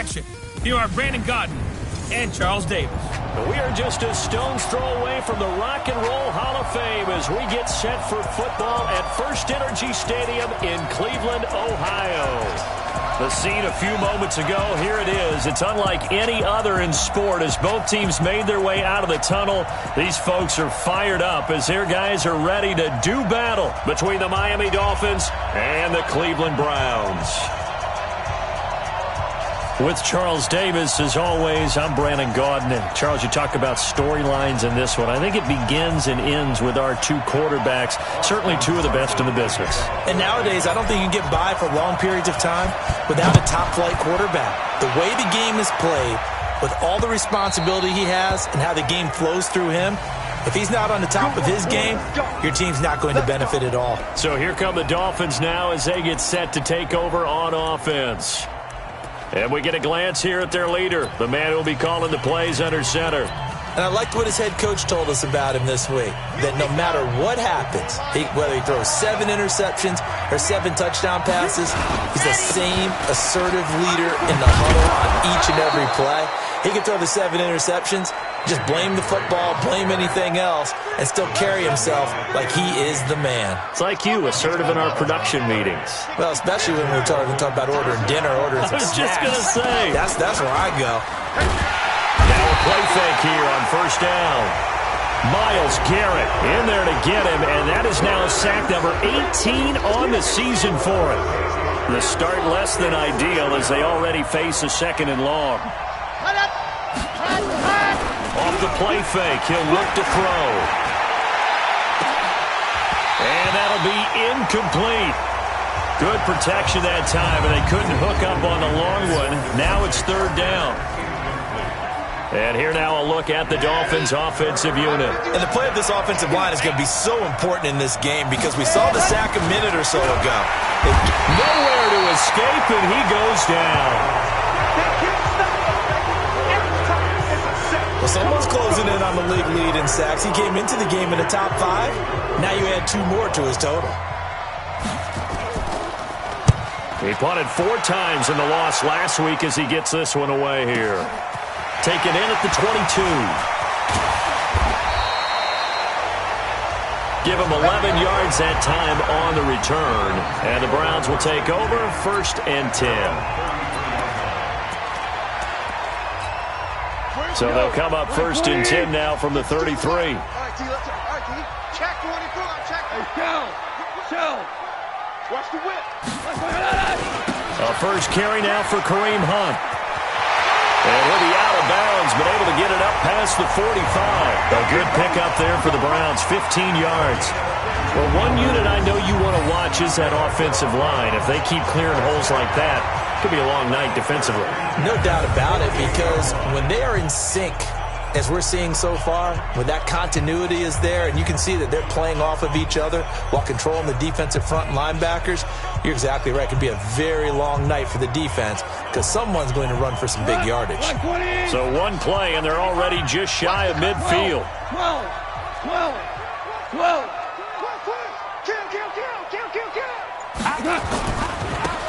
action. Here are Brandon Gaudin and Charles Davis. We are just a stone's throw away from the Rock and Roll Hall of Fame as we get set for football at First Energy Stadium in Cleveland, Ohio. The scene a few moments ago, here it is. It's unlike any other in sport as both teams made their way out of the tunnel. These folks are fired up as their guys are ready to do battle between the Miami Dolphins and the Cleveland Browns. With Charles Davis, as always, I'm Brandon Gaudin. And Charles, you talk about storylines in this one. I think it begins and ends with our two quarterbacks, certainly two of the best in the business. And nowadays, I don't think you can get by for long periods of time without a top-flight quarterback. The way the game is played, with all the responsibility he has and how the game flows through him, if he's not on the top of his game, your team's not going to benefit at all. So here come the Dolphins now as they get set to take over on offense. And we get a glance here at their leader, the man who will be calling the plays under center. And I liked what his head coach told us about him this week, that no matter what happens, whether he throws 7 interceptions or 7 touchdown passes, he's the same assertive leader in the huddle on each and every play. He can throw the 7 interceptions, just blame the football, blame anything else, and still carry himself like he is the man. It's like you, assertive in our production meetings. Well, especially when we're talking about ordering dinner, ordering some snacks. I was just going to say. That's where I go. Now a play fake here on first down. Myles Garrett in there to get him, and that is now sack number 18 on the season for him. The start less than ideal as they already face a 2nd and long. Off the play fake, he'll look to throw. And that'll be incomplete. Good protection that time, and they couldn't hook up on the long one. Now it's 3rd down. And here now a look at the Dolphins' offensive unit. And the play of this offensive line is going to be so important in this game because we saw the sack a minute or so ago. Nowhere to escape, and he goes down. Well, someone's closing in on the league lead in sacks. He came into the game in the top 5. Now you add 2 more to his total. He punted 4 times in the loss last week as he gets this one away here. Taken in at the 22. Give him 11 yards that time on the return. And the Browns will take over 1st and 10. So they'll come up 1st and 10 now from the 33. All right, T, let's go. All right, T. Check 24. Check. Hey, Shell. Watch the whip. A first carry now for Kareem Hunt. And he'll be out of bounds, but able to get it up past the 45. A good pickup there for the Browns, 15 yards. Well, one unit I know you want to watch is that offensive line. If they keep clearing holes like that, it could be a long night defensively. No doubt about it, because when they are in sync, as we're seeing so far, when that continuity is there and you can see that they're playing off of each other while controlling the defensive front linebackers, you're exactly right. It could be a very long night for the defense because someone's going to run for some big yardage. So one play, and they're already just shy of midfield. 12.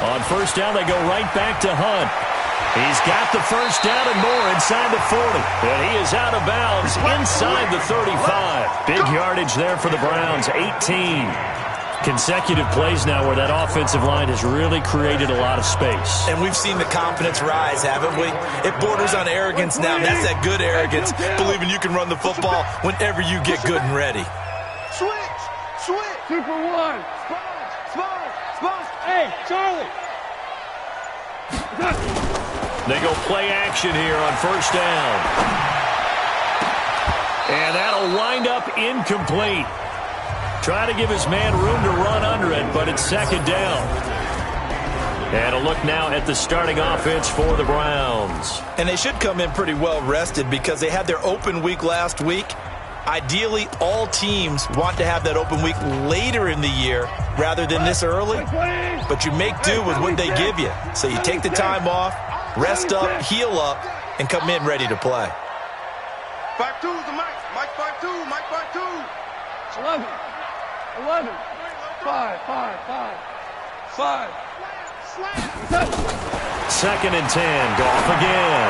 On first down, they go right back to Hunt. He's got the first down and more inside the 40. And he is out of bounds inside the 35. Big yardage there for the Browns, 18. Consecutive plays now where that offensive line has really created a lot of space. And we've seen the confidence rise, haven't we? It borders on arrogance now. That's that good arrogance, believing you can run the football whenever you get good and ready. Switch. 2 for 1. Spot. Hey, Charlie. They go play action here on first down. And that'll wind up incomplete. Try to give his man room to run under it, but it's 2nd down. And a look now at the starting offense for the Browns. And they should come in pretty well rested because they had their open week last week. Ideally, all teams want to have that open week later in the year rather than this early. But you make do with what they give you. So you take the time off, rest up, heal up, and come in ready to play. 5-2 is the mic. Mike 5-2. Mike 5-2. 11. 5. Second and 10. Goff again.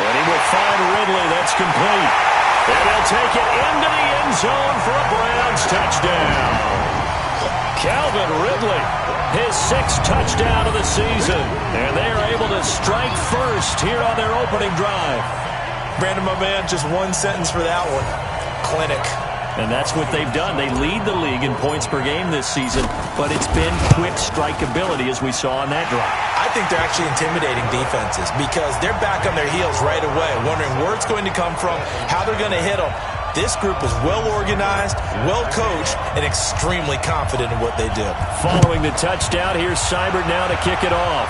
And he will find Ridley. That's complete. And he'll take it into the end zone for a Browns touchdown. Calvin Ridley, his 6th touchdown of the season. And they are able to strike first here on their opening drive. Brandon, my man, just one sentence for that one. Clinic. And that's what they've done. They lead the league in points per game this season, but it's been quick strikeability as we saw on that drive. I think they're actually intimidating defenses because they're back on their heels right away, wondering where it's going to come from, how they're going to hit them. This group is well organized, well coached, and extremely confident in what they do. Following the touchdown, here's Seibert now to kick it off.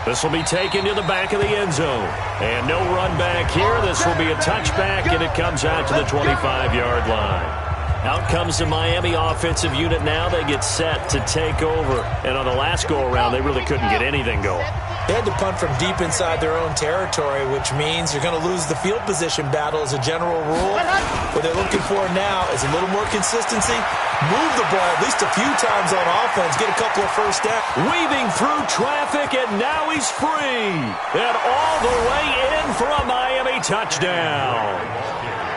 This will be taken to the back of the end zone. And no run back here. This will be a touchback, and it comes out to the 25-yard line. Out comes the Miami offensive unit now. They get set to take over. And on the last go-around, they really couldn't get anything going. They had to punt from deep inside their own territory, which means you're going to lose the field position battle as a general rule. What they're looking for now is a little more consistency. Move the ball at least a few times on offense. Get a couple of first downs. Weaving through traffic, and now he's free. And all the way in for a Miami touchdown.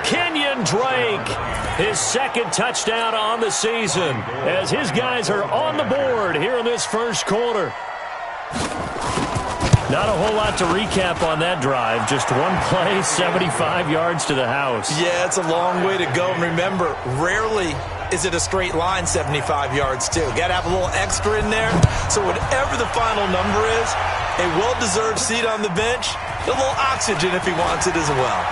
Kenyon Drake, his 2nd touchdown on the season, as his guys are on the board here in this first quarter. Not a whole lot to recap on that drive. Just one play, 75 yards to the house. Yeah, it's a long way to go. And remember, rarely is it a straight line 75 yards, too. Got to have a little extra in there. So whatever the final number is, a well-deserved seat on the bench, a little oxygen if he wants it as well.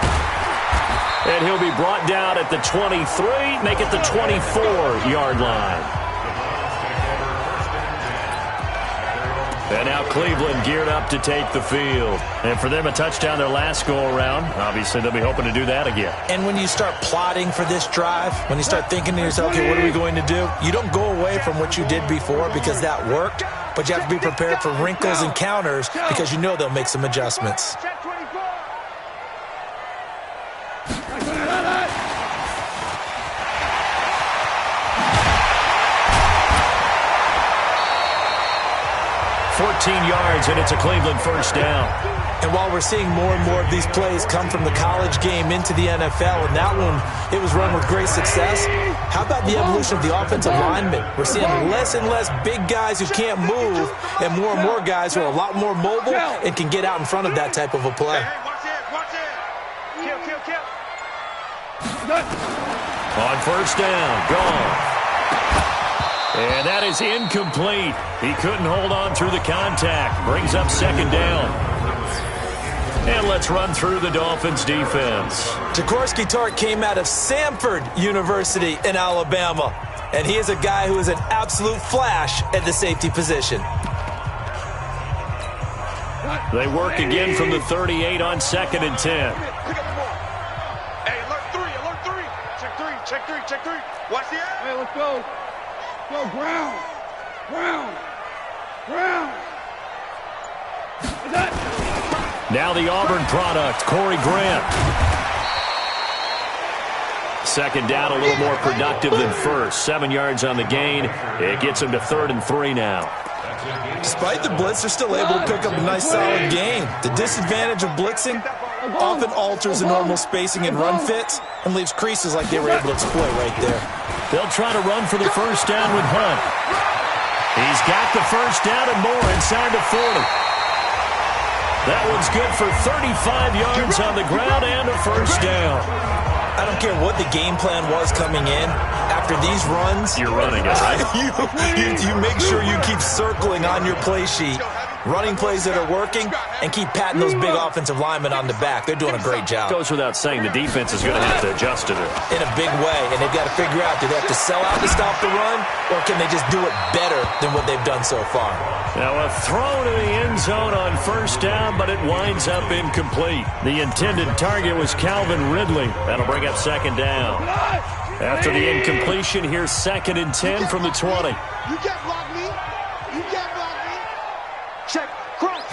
And he'll be brought down at the 23, make it the 24-yard line. And now Cleveland geared up to take the field. And for them, a touchdown their last go-around. Obviously, they'll be hoping to do that again. And when you start plotting for this drive, when you start thinking to yourself, okay, what are we going to do? You don't go away from what you did before because that worked, but you have to be prepared for wrinkles and counters because you know they'll make some adjustments. Yards, and it's a Cleveland first down. And while we're seeing more and more of these plays come from the college game into the NFL, and that one, it was run with great success, how about the evolution of the offensive linemen? We're seeing less and less big guys who can't move and more guys who are a lot more mobile and can get out in front of that type of a play. Watch it. Kill. On first down, gone. And that is incomplete. He couldn't hold on through the contact. Brings up second down. And let's run through the Dolphins' defense. Jaworski Tartt came out of Samford University in Alabama. And he is a guy who is an absolute flash at the safety position. They work again from the 38 on 2nd and 10. Hey, alert 3. Check 3. Watch the air. Hey, let's go. Go, ground. Now the Auburn product, Corey Grant. Second down, a little more productive than first. 7 yards on the gain. It gets him to 3rd and 3 now. Despite the blitz, they're still able to pick up a nice solid gain. The disadvantage of blitzing often alters the normal spacing and run fits and leaves creases like they were able to exploit right there. They'll try to run for the first down with Hunt. He's got the first down and more inside the 40. That one's good for 35 yards on the ground and a first down. I don't care what the game plan was coming in. After these runs, you're running it, right? you make sure you keep circling on your play sheet, running plays that are working, and keep patting those big offensive linemen on the back. They're doing a great job. Goes without saying the defense is going to have to adjust to it. In a big way, and they've got to figure out, do they have to sell out to stop the run, or can they just do it better than what they've done so far? Now a throw to the end zone on first down, but it winds up incomplete. The intended target was Calvin Ridley. That'll bring up second down. After the incompletion, here's 2nd and 10 from the 20. You can't block me. Check. Cross.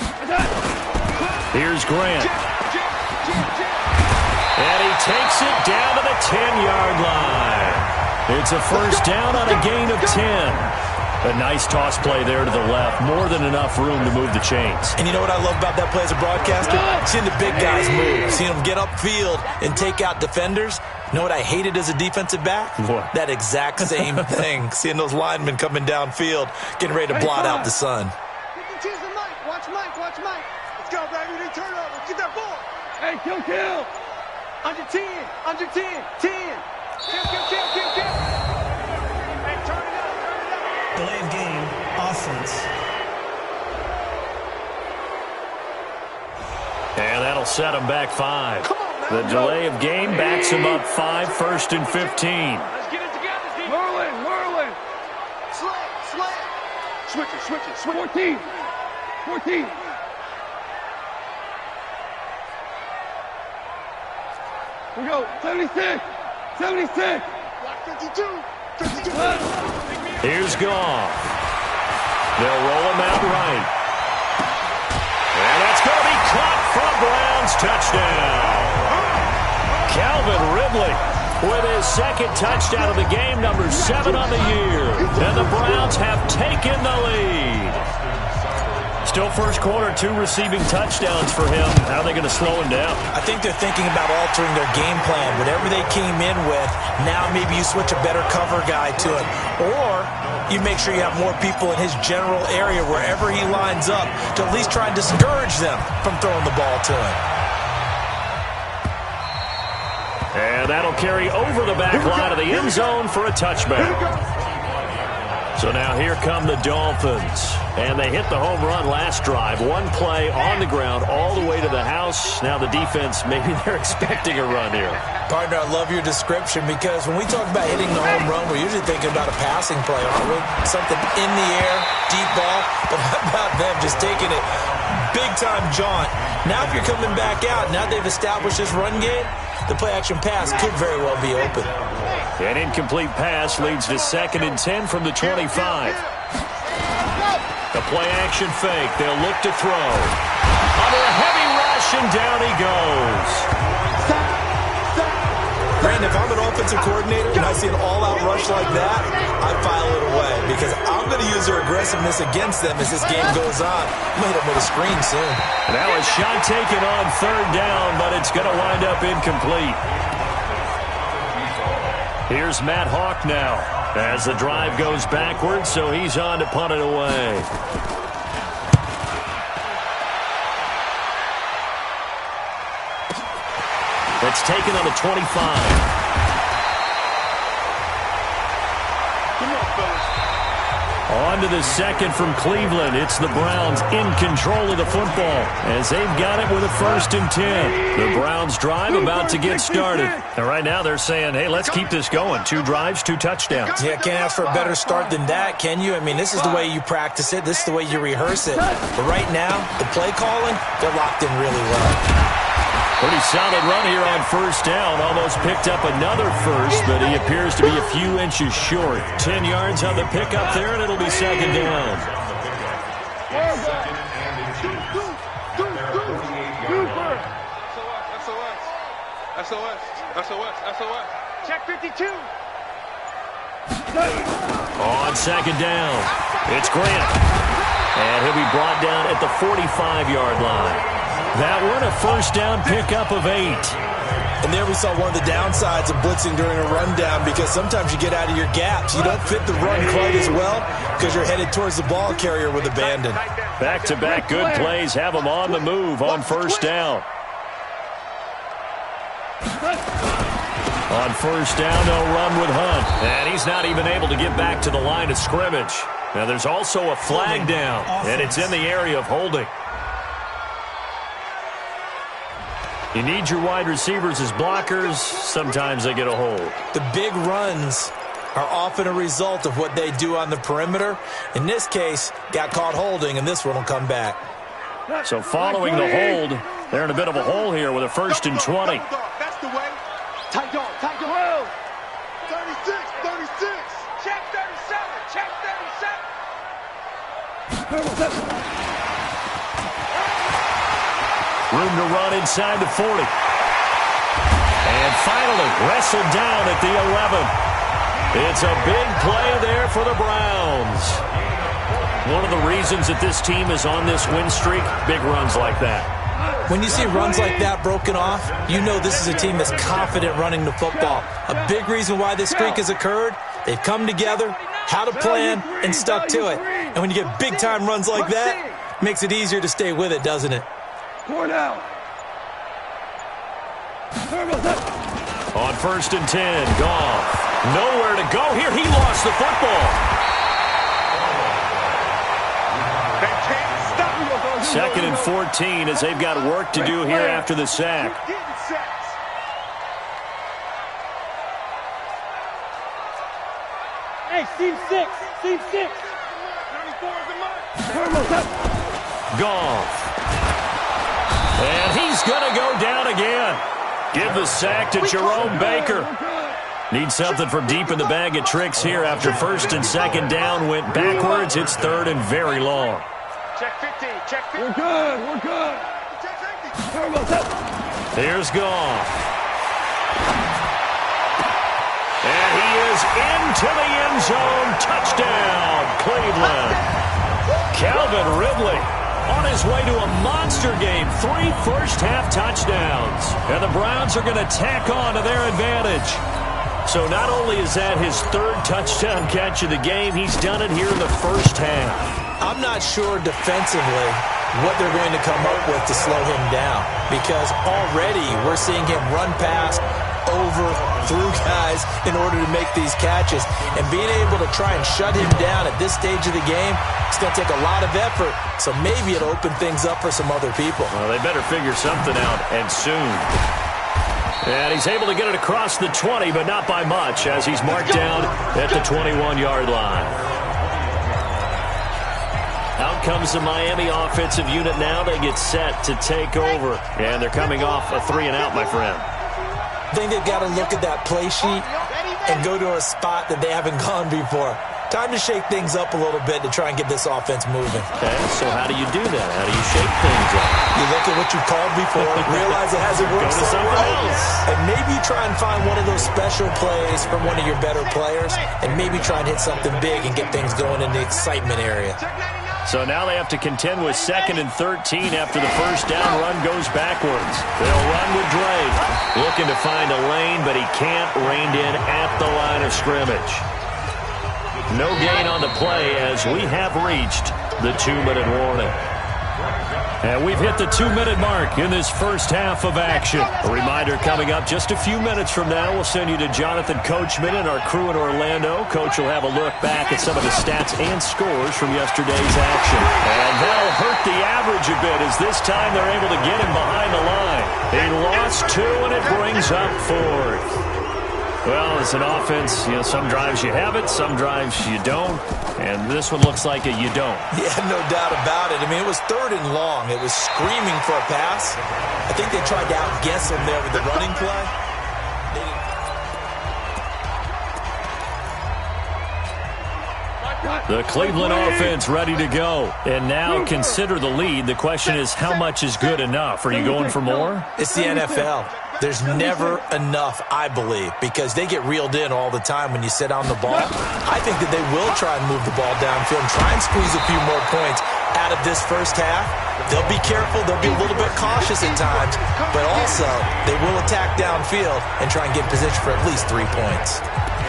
Here's Grant. And he takes it down to the 10-yard line. It's a first down on a gain of 10. A nice toss play there to the left. More than enough room to move the chains. And you know what I love about that play as a broadcaster? Seeing the big guys move. Seeing them get upfield and take out defenders. You know what I hated as a defensive back? What? That exact same thing. Seeing those linemen coming downfield, getting ready to blot out the sun. Watch Mike. Let's go, baby. They turn over. Let's get that ball. Hey, kill. Under 10. 10. Kill. Hey, turn it up. Delay of game, offense. And that'll set him back 5. Come on, now. The delay of game backs him up 5, 1st and 15. Let's get it together, Steve. Merlin. Slam. Switch it. 14. We go. 76. Block 52. Here's Goff. They'll roll him out right. And that's going to be caught for a Browns touchdown. Calvin Ridley with his second touchdown of the game, number 7 on the year. And the Browns have taken the lead. Still first quarter, 2 receiving touchdowns for him. How are they going to slow him down? I think they're thinking about altering their game plan. Whatever they came in with, now maybe you switch a better cover guy to it. Or you make sure you have more people in his general area wherever he lines up to at least try and discourage them from throwing the ball to him. And that'll carry over the back line of the end zone for a touchback. So now here come the Dolphins. And they hit the home run last drive. 1 play on the ground all the way to the house. Now the defense, maybe they're expecting a run here. Partner, I love your description because when we talk about hitting the home run, we're usually thinking about a passing play, aren't we? Something in the air, deep ball. But how about them just taking it big-time jaunt? Now if you're coming back out, now they've established this run game, the play-action pass could very well be open. An incomplete pass leads to 2nd and 10 from the 25. The play-action fake. They'll look to throw. Under a heavy rush, and down he goes. Brandon, if I'm an offensive coordinator and I see an all-out rush like that, I file it away because I'm going to use their aggressiveness against them as this game goes on. I'm going to hit them with a screen soon. Now a shot taken on 3rd down, but it's going to wind up incomplete. Here's Matt Hawk now as the drive goes backwards, so he's on to punt it away. That's taken on the 25. On to the 2nd from Cleveland. It's the Browns in control of the football as they've got it with a 1st and 10. The Browns drive about to get started. And right now they're saying, hey, let's keep this going. 2 drives, 2 touchdowns. Yeah, can't ask for a better start than that, can you? I mean, this is the way you practice it. This is the way you rehearse it. But right now, the play calling, they're locked in really well. Pretty solid run here on 1st down. Almost picked up another first, but he appears to be a few inches short. 10 yards on the pickup there, and it'll be 2nd down. SOS. Check 52. On 2nd down, it's Grant. And he'll be brought down at the 45-yard line. That one, a 1st down pickup of 8. And there we saw one of the downsides of blitzing during a rundown because sometimes you get out of your gaps. You don't fit the run quite as well because you're headed towards the ball carrier with abandon. Back-to-back good plays have them on the move on 1st down. On 1st down, they'll run with Hunt. And he's not even able to get back to the line of scrimmage. Now there's also a flag down, and it's in the area of holding. You need your wide receivers as blockers. Sometimes they get a hold. The big runs are often a result of what they do on the perimeter. In this case, got caught holding, and this one will come back. So following the hold, they're in a bit of a hole here with a 1st and 20. That's the way. Tight dog. 36. Check 37. Room to run inside the 40. And finally wrestled down at the 11. It's a big play there for the Browns. One of the reasons that this team is on this win streak, big runs like that. When you see runs like that broken off, you know this is a team that's confident running the football. A big reason why this streak has occurred, they've come together, had a plan, and stuck to it. And when you get big-time runs like that, it makes it easier to stay with it, doesn't it? On 1st and 10, Goff. Nowhere to go here. He lost the football. Second and 14 as they've got work to do here after the sack. Hey, Team 6. Team 6. Goff. And he's going to go down again. Give the sack to Jerome Baker. Needs something from deep in the bag of tricks here after 1st and 2nd down went backwards. It's 3rd and very long. Check 50. Check 50. We're good. We're good. Check 50. Here's Goff. And he is into the end zone. Touchdown, Cleveland. Calvin Ridley on his way to a monster game. 3 first-half touchdowns. And the Browns are going to tack on to their advantage. So not only is that his 3rd touchdown catch of the game, he's done it here in the first half. I'm not sure defensively what they're going to come up with to slow him down, because already we're seeing him run past, over, through guys in order to make these catches. And being able to try and shut him down at this stage of the game, it's going to take a lot of effort. So maybe it'll open things up for some other people. Well, they better figure something out, and soon. And he's able to get it across the 20, but not by much, as he's marked down at the 21-yard line. Out comes the Miami offensive unit now. They get set to take over. And they're coming off a 3-and-out, my friend. I think they've got to look at that play sheet and go to a spot that they haven't gone before. Time to shake things up a little bit to try and get this offense moving. Okay, so how do you do that? How do you shake things up? You look at what you called before, realize it hasn't worked so well, and maybe try and find one of those special plays from one of your better players, and maybe try and hit something big and get things going in the excitement area. So now they have to contend with 2nd and 13 after the first down run goes backwards. They'll run with Drake, looking to find a lane, but he can't rein in at the line of scrimmage. No gain on the play as we have reached the 2-minute warning. And we've hit the 2-minute mark in this first half of action. A reminder coming up just a few minutes from now, we'll send you to Jonathan Coachman and our crew in Orlando. Coach will have a look back at some of the stats and scores from yesterday's action. And that'll hurt the average a bit as this time they're able to get him behind the line. He lost 2 and it brings up 4th. Well, as an offense, some drives you have it, some drives you don't. And this one looks like you don't. Yeah, no doubt about it. I mean, it was 3rd and long. It was screaming for a pass. I think they tried to outguess him there with the running play. The Cleveland offense ready to go. And now consider the lead. The question is, how much is good enough? Are you going for more? It's the NFL. There's never enough, I believe, because they get reeled in all the time when you sit on the ball. I think that they will try and move the ball downfield and try and squeeze a few more points out of this first half. They'll be careful. They'll be a little bit cautious at times, but also they will attack downfield and try and get position for at least 3 points.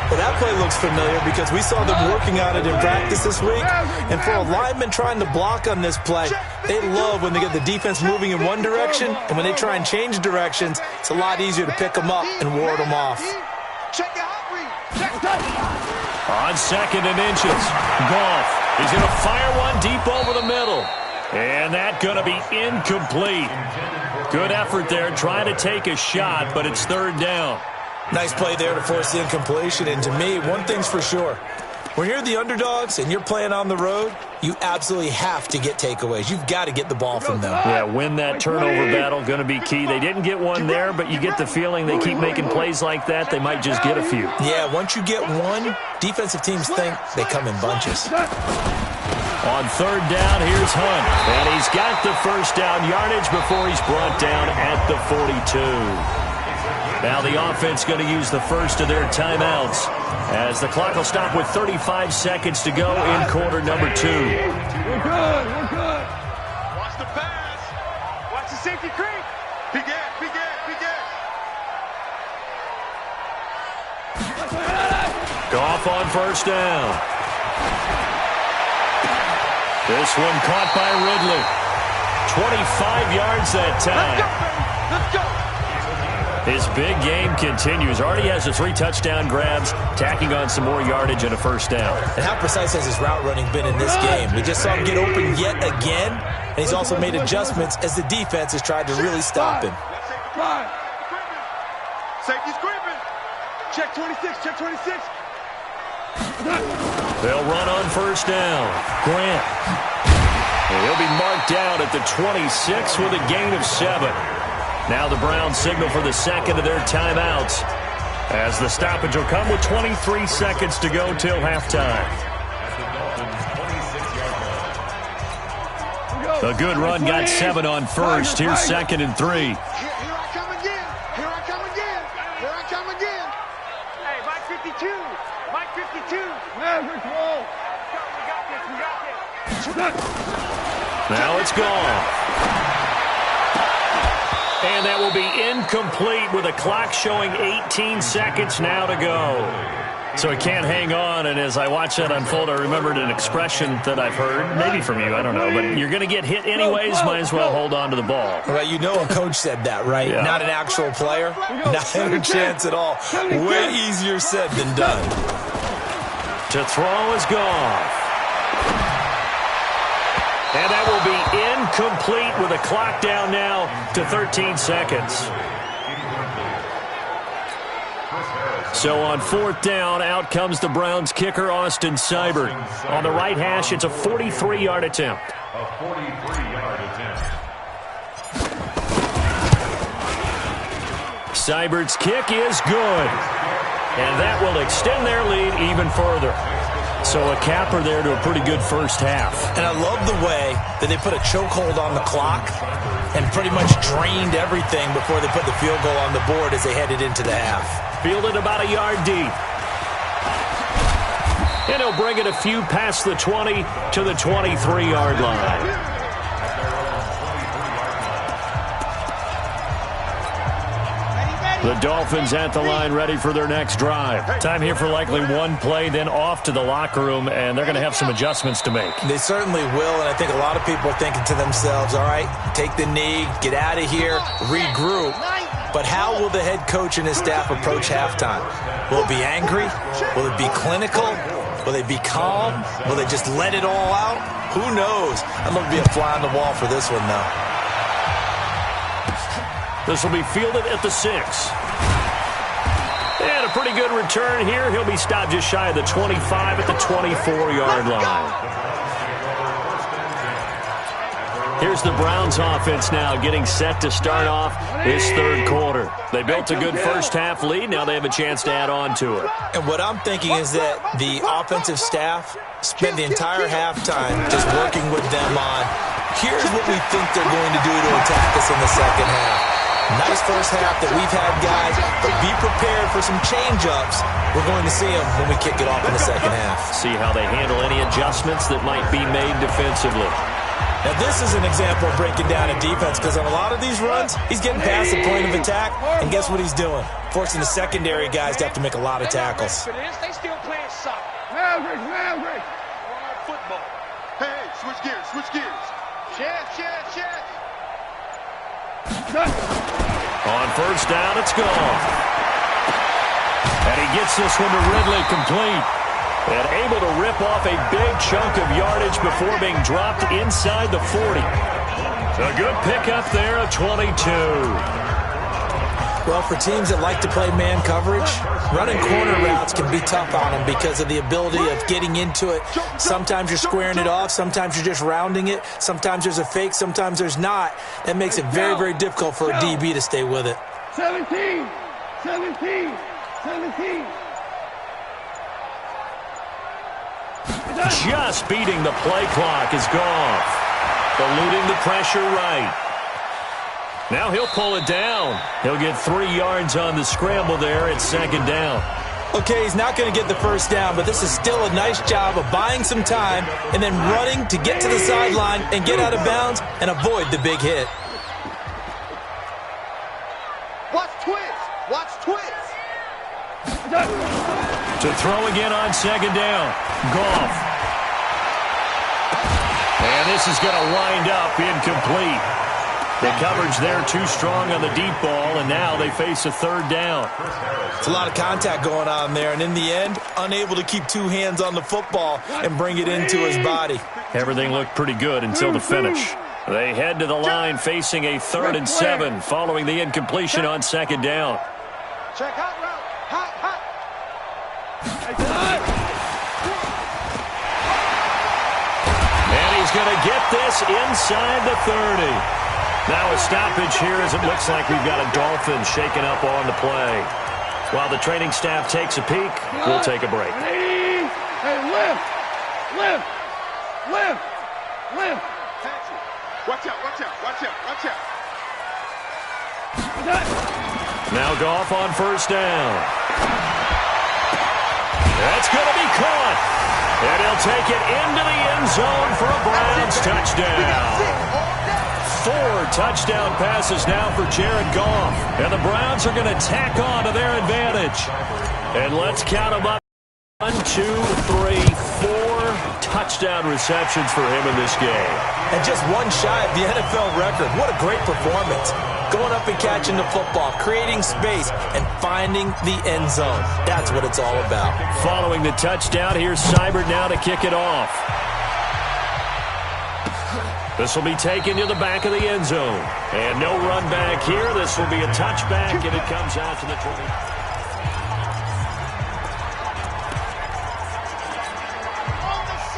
Well, that play looks familiar because we saw them working on it in practice this week. And for a lineman trying to block on this play, they love when they get the defense moving in one direction. And when they try and change directions, it's a lot easier to pick them up and ward them off. On 2nd and inches, Goff is going to fire one deep over the middle. And that's going to be incomplete. Good effort there trying to take a shot, but it's 3rd down. Nice play there to force the incompletion. And to me, one thing's for sure. When you're the underdogs and you're playing on the road, you absolutely have to get takeaways. You've got to get the ball from them. Yeah, win that turnover battle, going to be key. They didn't get one there, but you get the feeling they keep making plays like that, they might just get a few. Yeah, once you get one, defensive teams think they come in bunches. On 3rd down, here's Hunt. And he's got the first down yardage before he's brought down at the 42. Now the offense going to use the first of their timeouts as the clock will stop with 35 seconds to go in quarter number 2. We're good. Watch the pass. Watch the safety creep. Big ass. Goff on first down. This one caught by Ridley. 25 yards that time. Let's go. His big game continues. Already has the 3 touchdown grabs, tacking on some more yardage and a first down. And how precise has his route running been in this game? We just saw him get open yet again, and he's also made adjustments as the defense has tried to really stop him. Safety's creeping. Check 26. They'll run on first down. Grant. And he'll be marked down at the 26 with a gain of 7. Now the Browns signal for the second of their timeouts as the stoppage will come with 23 seconds to go till halftime. A good run got 7 on first. Here's 2nd and 3. Here I come again. Hey, Mike 52. Maverick roll. We got this. Now it's gone. And that will be incomplete with a clock showing 18 seconds now to go. So he can't hang on, and as I watch that unfold, I remembered an expression that I've heard, maybe from you, I don't know, but you're going to get hit anyways, might as well hold on to the ball. Well, you know a coach said that, right? Yeah. Not an actual player. Not a chance at all. Way easier said than done. To throw is Goff. And that will be incomplete with a clock down now to 13 seconds. So on 4th down, out comes the Browns kicker, Austin Seibert. On the right hash, it's a 43-yard attempt. Seibert's kick is good. And that will extend their lead even further. So a capper there to a pretty good first half. And I love the way that they put a chokehold on the clock and pretty much drained everything before they put the field goal on the board as they headed into the half. Fielded about a yard deep. And he'll bring it a few past the 20 to the 23-yard line. The Dolphins at the line ready for their next drive. Time here for likely one play, then off to the locker room, and they're going to have some adjustments to make. They certainly will, and I think a lot of people are thinking to themselves, all right, take the knee, get out of here, regroup. But how will the head coach and his staff approach halftime? Will it be angry? Will it be clinical? Will they be calm? Will they just let it all out? Who knows? I'm going to be a fly on the wall for this one, though. This will be fielded at the 6. And a pretty good return here. He'll be stopped just shy of the 25 at the 24-yard line. Here's the Browns offense now getting set to start off this 3rd quarter. They built a good first half lead. Now they have a chance to add on to it. And what I'm thinking is that the offensive staff spent the entire halftime just working with them on, here's what we think they're going to do to attack us in the second half. Nice first half that we've had, guys, but be prepared for some change-ups. We're going to see them when we kick it off in the second half. See how they handle any adjustments that might be made defensively. Now, this is an example of breaking down a defense because on a lot of these runs, he's getting past the point of attack, and guess what he's doing? Forcing the secondary guys to have to make a lot of tackles. They still playing soccer. Maverick. Football. Hey, switch gears. Chance. On first down, it's gone. And he gets this one to Ridley complete. And able to rip off a big chunk of yardage before being dropped inside the 40. A good pickup there of 22. Well, for teams that like to play man coverage, running corner routes can be tough on them because of the ability of getting into it. Sometimes you're squaring it off. Sometimes you're just rounding it. Sometimes there's a fake. Sometimes there's not. That makes it very, very difficult for a DB to stay with it. 17. Just beating the play clock is Goff. Eluding the pressure right. Now he'll pull it down. He'll get 3 yards on the scramble there at 2nd down. Okay, he's not going to get the first down, but this is still a nice job of buying some time and then running to get to the sideline and get out of bounds and avoid the big hit. Watch twist. Watch twist. To throw again on 2nd down. Goff. And this is going to wind up incomplete. The coverage there too strong on the deep ball, and now they face a 3rd down. It's a lot of contact going on there, and in the end, unable to keep 2 hands on the football and bring it into his body. Everything looked pretty good until the finish. They head to the line facing a 3rd and 7 following the incompletion on 2nd down. Check hot route. Hot, hot. And he's going to get this inside the 30. Now a stoppage here as it looks like we've got a Dolphin shaken up on the play. While the training staff takes a peek, we'll take a break. Hey, lift. Lift. Lift. Lift. Watch out, watch out, watch out, watch out. Now Goff on 1st down. That's going to be caught. And he'll take it into the end zone for a Browns touchdown. 4 touchdown passes now for Jared Goff. And the Browns are going to tack on to their advantage. And let's count them up. 1, 2, 3, 4 touchdown receptions for him in this game. And just 1 shy of the NFL record. What a great performance. Going up and catching the football, creating space, and finding the end zone. That's what it's all about. Following the touchdown, here's Seibert now to kick it off. This will be taken to the back of the end zone. And no run back here. This will be a touchback, and it comes out to the 20.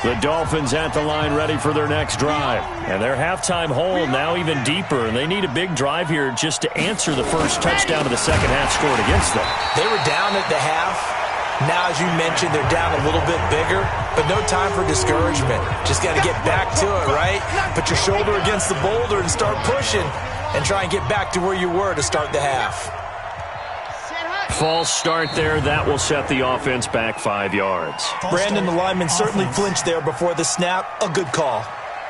The Dolphins at the line ready for their next drive. And their halftime hole now even deeper, and they need a big drive here just to answer the first touchdown of the second half scored against them. They were down at the half. Now, as you mentioned, they're down a little bit bigger, but no time for discouragement. Just got to get back to it, right? Put your shoulder against the boulder and start pushing and try and get back to where you were to start the half. False start there. That will set the offense back 5 yards. Brandon, the lineman, certainly flinched there before the snap. A good call.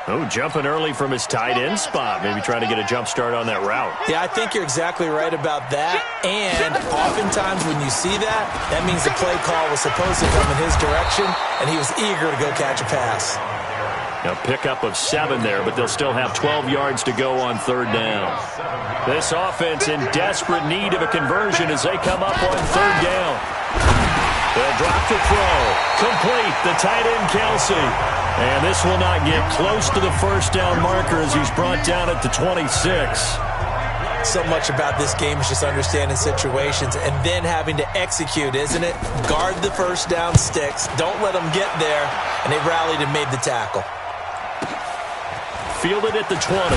Oh, jumping early from his tight end spot. Maybe trying to get a jump start on that route. Yeah, I think you're exactly right about that. And oftentimes when you see that, that means the play call was supposed to come in his direction, and he was eager to go catch a pass. Now pickup of 7 there, but they'll still have 12 yards to go on 3rd down. This offense in desperate need of a conversion as they come up on 3rd down. They'll drop to throw. Complete, the tight end Kelsey. And this will not get close to the first down marker as he's brought down at the 26. So much about this game is just understanding situations and then having to execute, isn't it? Guard the first down sticks. Don't let them get there. And they rallied and made the tackle. Fielded at the 20.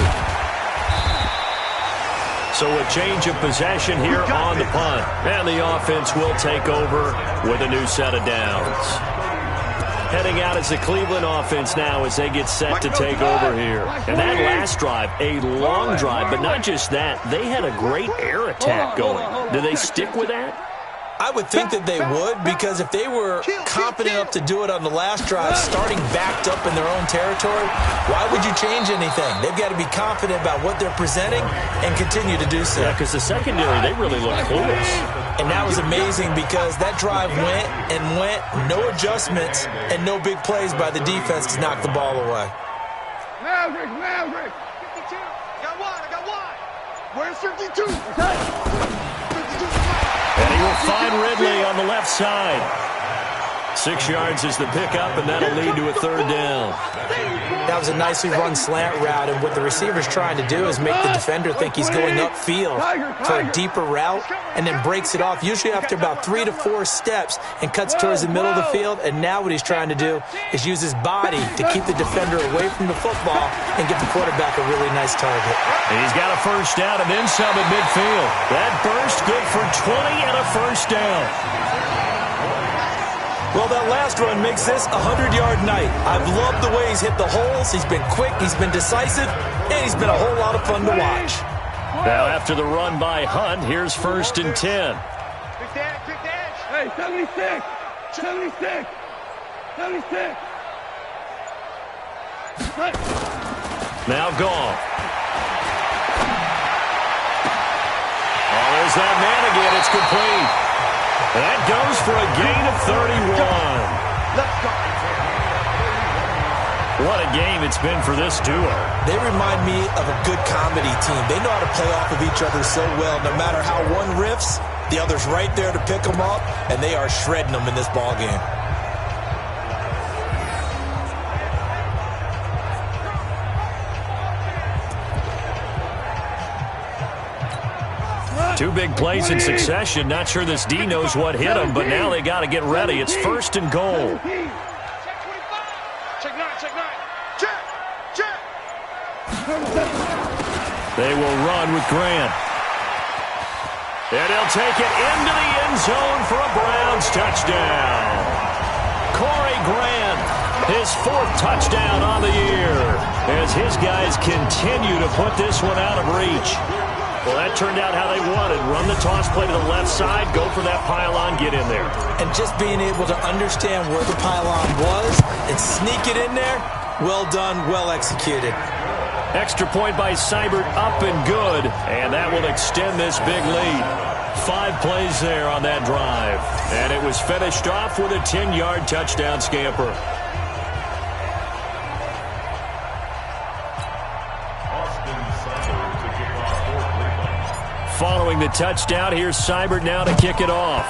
So a change of possession here on the punt. And the offense will take over with a new set of downs. Heading out as the Cleveland offense now as they get set to take over here. And that last drive, a long drive, but not just that. They had a great air attack going. Do they stick with that? I would think that they would, because if they were confident enough to do it on the last drive, starting backed up in their own territory, why would you change anything? They've got to be confident about what they're presenting and continue to do so. Yeah, because the secondary, they really look clueless. And that was amazing because that drive went and went, no adjustments, and no big plays by the defense to knock the ball away. Maverick! 52. I got one. Where's 52? And he will find Ridley on the left side. 6 yards is the pickup, and that'll lead to a 3rd down. That was a nicely run slant route, and what the receiver's trying to do is make the defender think he's going upfield for a deeper route, and then breaks it off, usually after about 3 to 4 steps, and cuts towards the middle of the field. And now what he's trying to do is use his body to keep the defender away from the football and give the quarterback a really nice target. And he's got a first down and then some at midfield. That burst good for 20 and a first down. Well, that last run makes this a 100-yard night. I've loved the way he's hit the holes. He's been quick, he's been decisive, and he's been a whole lot of fun to watch. Now after the run by Hunt, here's 1st and 10. Quick dash, quick dash. Hey, 76. 76. 76. Now gone. Oh, there's that man again. It's complete. That goes for a gain of 31. Let's go. What a game it's been for this duo. They remind me of a good comedy team. They know how to play off of each other so well. No matter how one riffs, the other's right there to pick them up, and they are shredding them in this ball game. Two big plays in succession. Not sure this D knows what hit him, but now they got to get ready. It's 1st and goal. Check 9, check 9. Check, check. They will run with Grant. And he'll take it into the end zone for a Browns touchdown. Corey Grant, his 4th touchdown on the year, as his guys continue to put this one out of reach. Well, that turned out how they wanted. Run the toss play to the left side, go for that pylon, get in there. And just being able to understand where the pylon was and sneak it in there, well done, well executed. Extra point by Seibert, up and good, and that will extend this big lead. 5 plays there on that drive, and it was finished off with a 10-yard touchdown scamper. Following the touchdown, here's Seibert now to kick it off.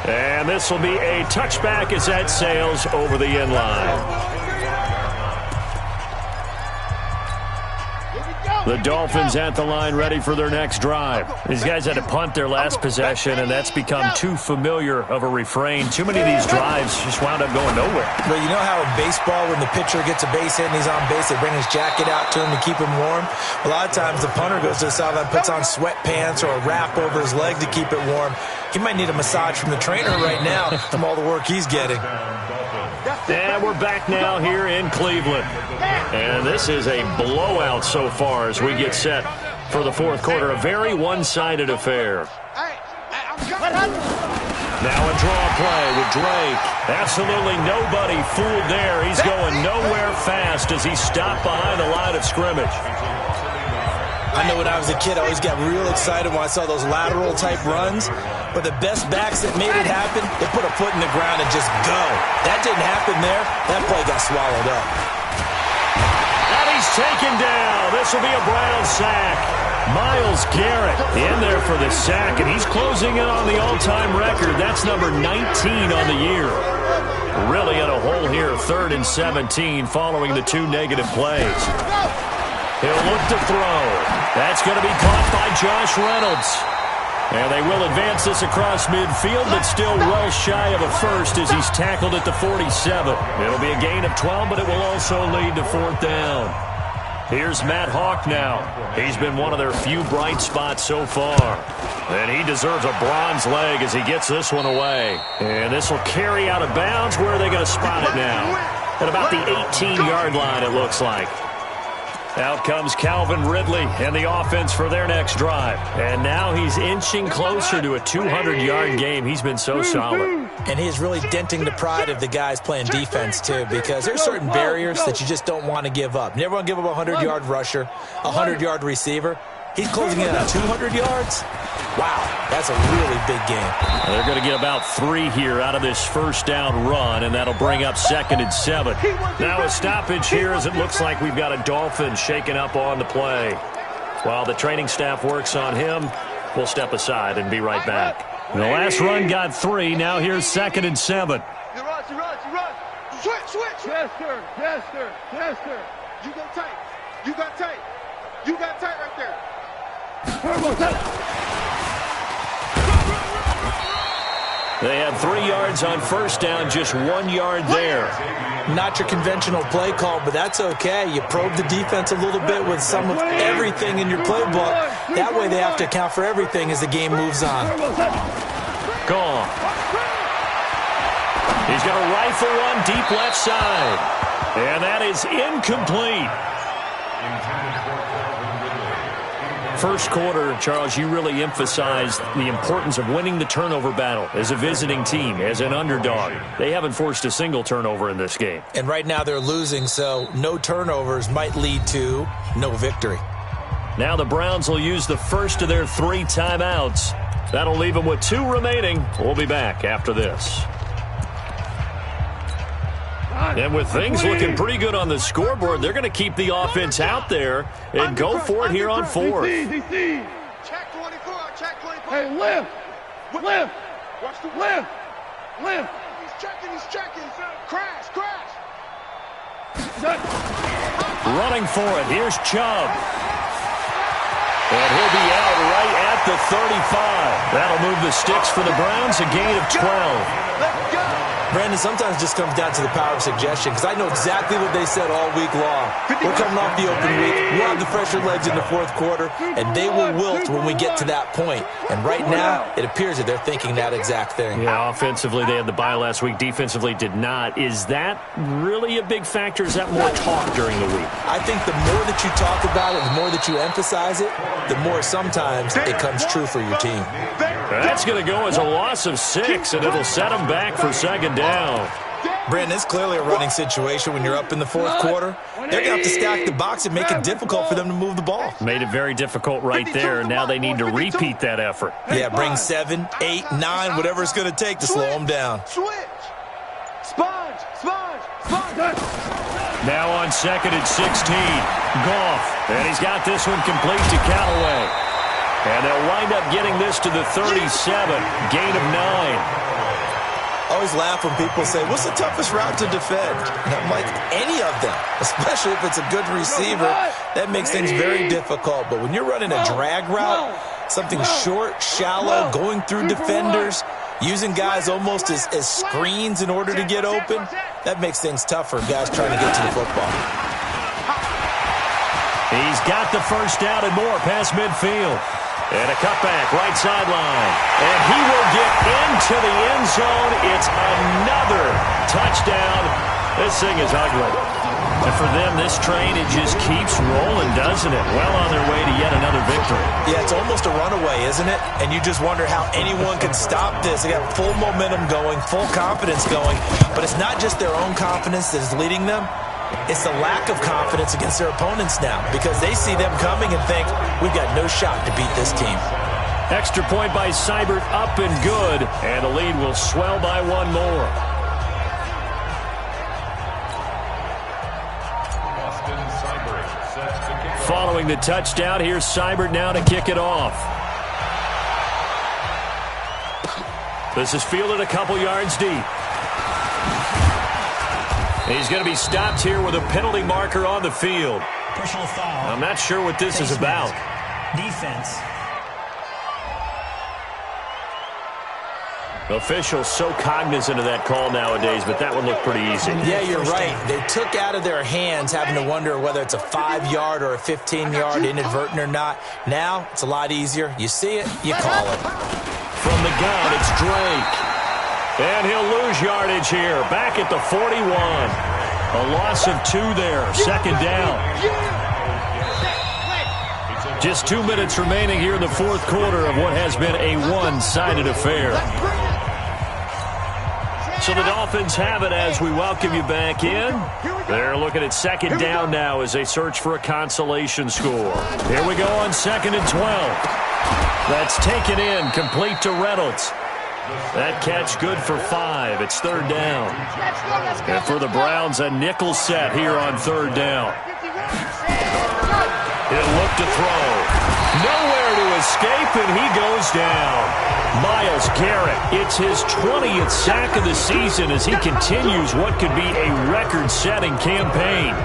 And this will be a touchback as that sails over the end line. The Dolphins at the line ready for their next drive. These guys had to punt their last possession, and that's become too familiar of a refrain. Too many of these drives just wound up going nowhere. But you know how in baseball, when the pitcher gets a base hit and he's on base, they bring his jacket out to him to keep him warm? A lot of times the punter goes to the sideline, puts on sweatpants or a wrap over his leg to keep it warm. He might need a massage from the trainer right now from all the work he's getting. And we're back now here in Cleveland. And this is a blowout so far as we get set for the 4th quarter. A very one-sided affair. Now a draw play with Drake. Absolutely nobody fooled there. He's going nowhere fast as he stopped behind the line of scrimmage. I know when I was a kid, I always got real excited when I saw those lateral-type runs. But the best backs that made it happen, they put a foot in the ground and just go. That didn't happen there. That play got swallowed up. And he's taken down. This will be a Brown sack. Myles Garrett in there for the sack, and he's closing in on the all-time record. That's number 19 on the year. Really in a hole here, 3rd and 17 following the 2 negative plays. He'll look to throw. That's going to be caught by Josh Reynolds. And they will advance this across midfield, but still well shy of a first as he's tackled at the 47. It'll be a gain of 12, but it will also lead to 4th down. Here's Matt Hawk now. He's been one of their few bright spots so far. And he deserves a bronze leg as he gets this one away. And this will carry out of bounds. Where are they going to spot it now? At about the 18-yard line, it looks like. Out comes Calvin Ridley and the offense for their next drive. And now he's inching closer to a 200-yard game. He's been so solid. And he's really denting the pride of the guys playing defense, too, because there's certain barriers that you just don't want to give up. You never want to give up a 100-yard rusher, a 100-yard receiver. He's closing in on 200 yards. Wow, that's a really big game. They're going to get about 3 here out of this 1st down run, and that'll bring up 2nd and 7. Now a stoppage here as it looks like we've got a Dolphin shaken up on the play. While the training staff works on him, we'll step aside and be right back. The last run got 3. Now here's 2nd and 7. You run. Switch. Yes, sir. You go tight. You got tight right there. They had 3 yards on 1st down, just 1 yard there. Not your conventional play call, but that's okay. You probe the defense a little bit with some of everything in your playbook. That way they have to account for everything as the game moves on. Gone. He's going to rifle one deep left side. And that is incomplete. First quarter, Charles, you really emphasized the importance of winning the turnover battle as a visiting team, as an underdog. They haven't forced a single turnover in this game. And right now they're losing, so no turnovers might lead to no victory. Now the Browns will use the first of their 3 timeouts. That'll leave them with 2 remaining. We'll be back after this. And with things looking pretty good on the scoreboard, they're going to keep the offense out there and go for it here on 4th. Check 24, check 24. Hey, lift. Watch the Lift. He's checking. Crash. Running for it, here's Chubb. And he'll be out right at the 35. That'll move the sticks for the Browns, a gain of 12. Let's go. Brandon, sometimes it just comes down to the power of suggestion, because I know exactly what they said all week long. We're coming off the open week. We'll have the fresher legs in the 4th quarter, and they will wilt when we get to that point. And right now, it appears that they're thinking that exact thing. Yeah, offensively, they had the bye last week. Defensively, did not. Is that really a big factor? Is that more talk during the week? I think the more that you talk about it, the more that you emphasize it, the more sometimes it comes true for your team. That's going to go as a loss of 6, and it'll set them back for 2nd down. Brandon, it's clearly a running situation when you're up in the 4th quarter. They're going to have to stack the box and make it difficult for them to move the ball. Made it very difficult right there, and now they need to repeat that effort. Yeah, bring 7, 8, 9, whatever it's going to take to slow them down. Switch. Sponge. Now on 2nd and 16, Goff, and he's got this one complete to Callaway. And they'll wind up getting this to the 37, gain of 9. I always laugh when people say, what's the toughest route to defend? And I'm like, any of them, especially if it's a good receiver. That makes things very difficult. But when you're running a drag route, something short, shallow, going through defenders, using guys almost as screens in order to get open, that makes things tougher, guys trying to get to the football. He's got the first down and more past midfield. And a cutback, right sideline. And he will get into the end zone. It's another touchdown. This thing is ugly. And for them, this train, it just keeps rolling, doesn't it? Well on their way to yet another victory. Yeah, it's almost a runaway, isn't it? And you just wonder how anyone can stop this. They got full momentum going, full confidence going. But it's not just their own confidence that is leading them. It's the lack of confidence against their opponents now, because they see them coming and think, we've got no shot to beat this team. Extra point by Seibert, up and good, and the lead will swell by 1 more. Following the touchdown, here's Seibert now to kick it off. This is fielded a couple yards deep. He's going to be stopped here with a penalty marker on the field. Personal foul. I'm not sure what this is about. Defense. Officials so cognizant of that call nowadays, but that one looked pretty easy. Yeah, you're right. They took out of their hands having to wonder whether it's a 5-yard or a 15-yard, inadvertent or not. Now, it's a lot easier. You see it, you call it. From the gun, it's Drake. And he'll lose yardage here, back at the 41. A loss of 2 there, 2nd down. Just 2 minutes remaining here in the 4th quarter of what has been a one-sided affair. So the Dolphins have it as we welcome you back in. They're looking at 2nd down now as they search for a consolation score. Here we go on 2nd and 12. That's taken in, complete to Reynolds. That catch good for 5. It's 3rd down. And for the Browns, a nickel set here on 3rd down. He'll look to throw. Nowhere to escape, and he goes down. Myles Garrett, it's his 20th sack of the season as he continues what could be a record-setting campaign.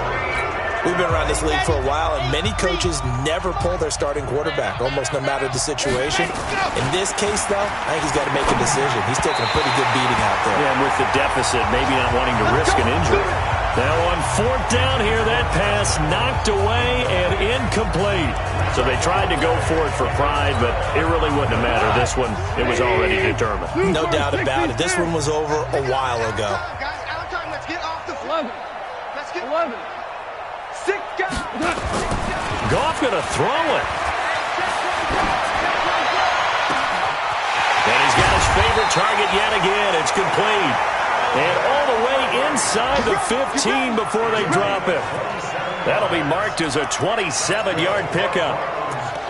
We've been around this league for a while, and many coaches never pull their starting quarterback, almost no matter the situation. In this case, though, I think he's got to make a decision. He's taking a pretty good beating out there. Yeah, and with the deficit, maybe not wanting to risk an injury. Now on 4th down here, that pass knocked away and incomplete. So they tried to go for it for pride, but it really wouldn't have mattered. This one, it was already determined. No doubt about it. This one was over a while ago. Guys, out of time. Let's get off the floor. Let's get 11. 6 guys. Goff going to throw it. And he's got his favorite target yet again. It's complete. And all the way inside the 15 before they drop it. That'll be marked as a 27-yard pickup.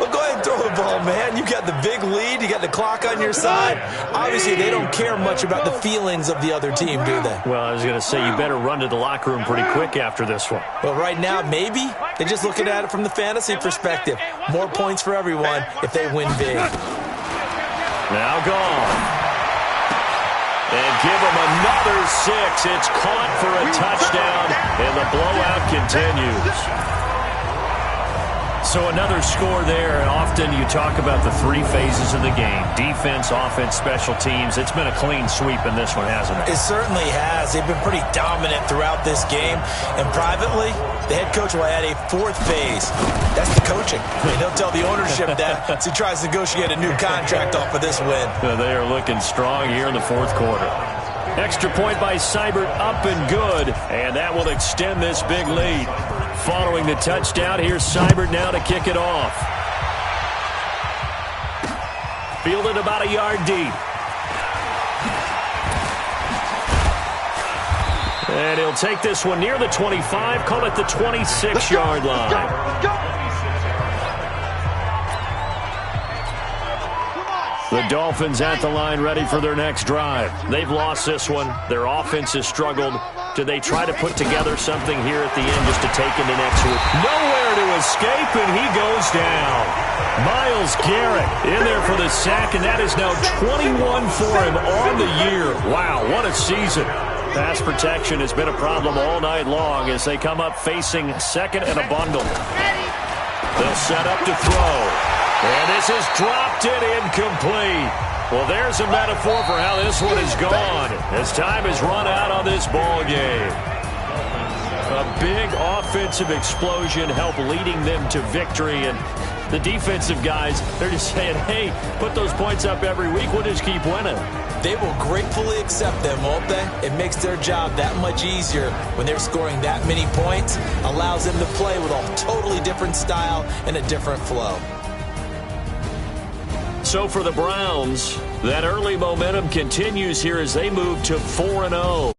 Well, go ahead and throw the ball, man. You got the big lead. You got the clock on your side. Obviously, they don't care much about the feelings of the other team, do they? Well, I was going to say, you better run to the locker room pretty quick after this one. Well, right now, maybe. They're just looking at it from the fantasy perspective. More points for everyone if they win big. Now gone. And give them another 6. It's caught for a touchdown, and the blowout continues. So another score there, and often you talk about the 3 phases of the game. Defense, offense, special teams. It's been a clean sweep in this one, hasn't it? It certainly has. They've been pretty dominant throughout this game. And privately, the head coach will add a 4th phase. That's the coaching. And he'll tell the ownership that as he tries to negotiate a new contract off of this win. They are looking strong here in the 4th quarter. Extra point by Seibert, up and good, and that will extend this big lead. Following the touchdown, here's Seibert now to kick it off. Fielded about a yard deep. And he'll take this one near the 25, call it the 26-yard line. The Dolphins at the line ready for their next drive. They've lost this one. Their offense has struggled. Do they try to put together something here at the end just to take into next week? Nowhere to escape, and he goes down. Myles Garrett in there for the sack, and that is now 21 for him on the year. Wow, what a season. Pass protection has been a problem all night long as they come up facing second and a bundle. They'll set up to throw. And this is dropped it incomplete. Well, there's a metaphor for how this one is gone as time has run out on this ball game. A big offensive explosion helped leading them to victory, and the defensive guys, they're just saying, hey, put those points up every week, we'll just keep winning. They will gratefully accept them, won't they? It makes their job that much easier when they're scoring that many points, allows them to play with a totally different style and a different flow. So for the Browns, that early momentum continues here as they move to 4-0.